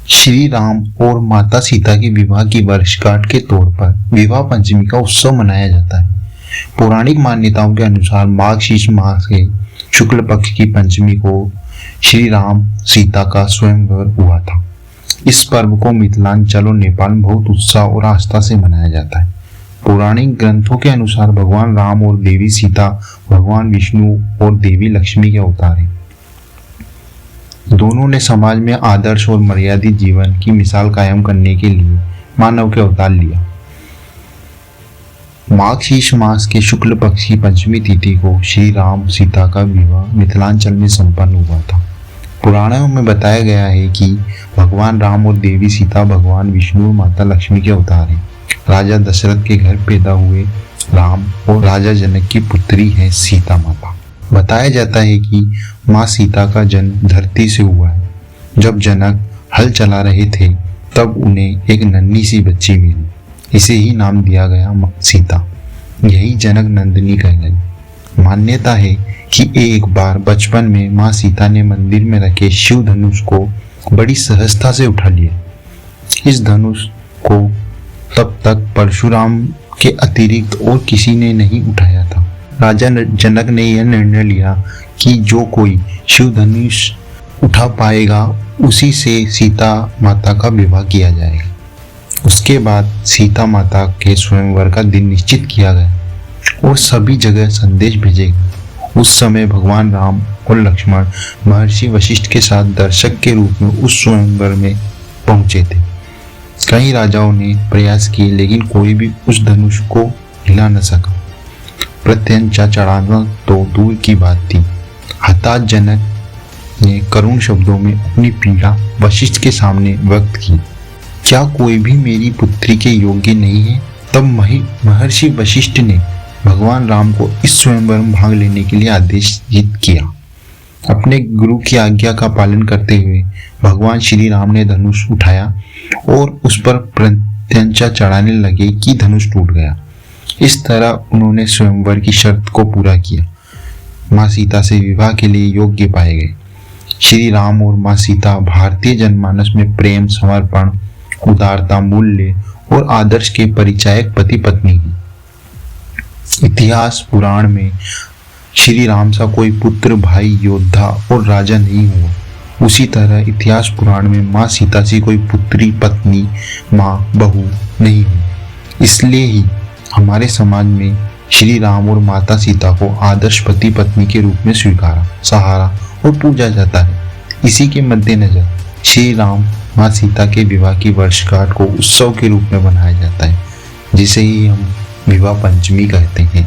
श्री राम और माता सीता के विवाह की वर्षगांठ के तौर पर विवाह पंचमी का उत्सव मनाया जाता है। पौराणिक मान्यताओं के अनुसार माघ शीर्ष मास के शुक्ल पक्ष की पंचमी को श्री राम सीता का स्वयंवर हुआ था। इस पर्व को मिथिलांचल और नेपाल में बहुत उत्साह और आस्था से मनाया जाता है। पौराणिक ग्रंथों के अनुसार भगवान राम और देवी सीता भगवान विष्णु और देवी लक्ष्मी के अवतार हैं। दोनों ने समाज में आदर्श और मर्यादित जीवन की मिसाल कायम करने के लिए मानव के अवतार लिया। माघ शीर्ष मास के शुक्ल पक्ष की पंचमी तिथि को श्री राम सीता का विवाह मिथिलांचल में संपन्न हुआ था। पुराणों में बताया गया है कि भगवान राम और देवी सीता भगवान विष्णु और माता लक्ष्मी के अवतार हैं। राजा दशरथ के घर पैदा हुए राम और राजा जनक की पुत्री है सीता माता। बताया जाता है कि माँ सीता का जन्म धरती से हुआ है। जब जनक हल चला रहे थे तब उन्हें एक नन्ही सी बच्ची मिली। इसे ही नाम दिया गया सीता। यही जनक नंदिनी कहलाई। मान्यता है कि एक बार बचपन में माँ सीता ने मंदिर में रखे शिव धनुष को बड़ी सहजता से उठा लिया। इस धनुष को तब तक परशुराम के अतिरिक्त और किसी ने नहीं उठाया था। राजा जनक ने यह निर्णय लिया कि जो कोई शिव धनुष उठा पाएगा उसी से सीता माता का विवाह किया जाएगा। उसके बाद सीता माता के स्वयंवर का दिन निश्चित किया गया और सभी जगह संदेश भेजे गए। उस समय भगवान राम और लक्ष्मण महर्षि वशिष्ठ के साथ दर्शक के रूप में उस स्वयंवर में पहुंचे थे। कई राजाओं ने प्रयास किए लेकिन कोई भी उस धनुष को हिला न सका। प्रत्यंचा चढ़ाना तो दूर की बात थी। हताश जनक ने करुण शब्दों में अपनी पीड़ा वशिष्ठ के सामने व्यक्त की। क्या कोई भी मेरी पुत्री के योग्य नहीं है? तब महर्षि वशिष्ठ ने भगवान राम को इस स्वयंवर में भाग लेने के लिए आदेशित किया। अपने गुरु की आज्ञा का पालन करते हुए भगवान श्री राम ने धनुष उठाया और उस पर प्रत्यंचा चढ़ाने लगे कि धनुष टूट गया। इस तरह उन्होंने स्वयंवर की शर्त को पूरा किया। माँ सीता से विवाह के लिए योग्य पाए गए। श्री राम और माँ सीता भारतीय जनमानस में प्रेम, समर्पण, उदारता, मूल्य और आदर्श के परिचायक पति पत्नी हैं। इतिहास पुराण में श्री राम सा कोई पुत्र, भाई, योद्धा और राजा नहीं हुआ। उसी तरह इतिहास पुराण में माँ सीता सी कोई पुत्री, पत्नी, माँ, बहू नहीं हुई। इसलिए ही हमारे समाज में श्री राम और माता सीता को आदर्श पति पत्नी के रूप में स्वीकारा, सहारा और पूजा जाता है। इसी के मद्देनजर श्री राम माँ सीता के विवाह की वर्षगांठ को उत्सव के रूप में मनाया जाता है, जिसे ही हम विवाह पंचमी कहते हैं।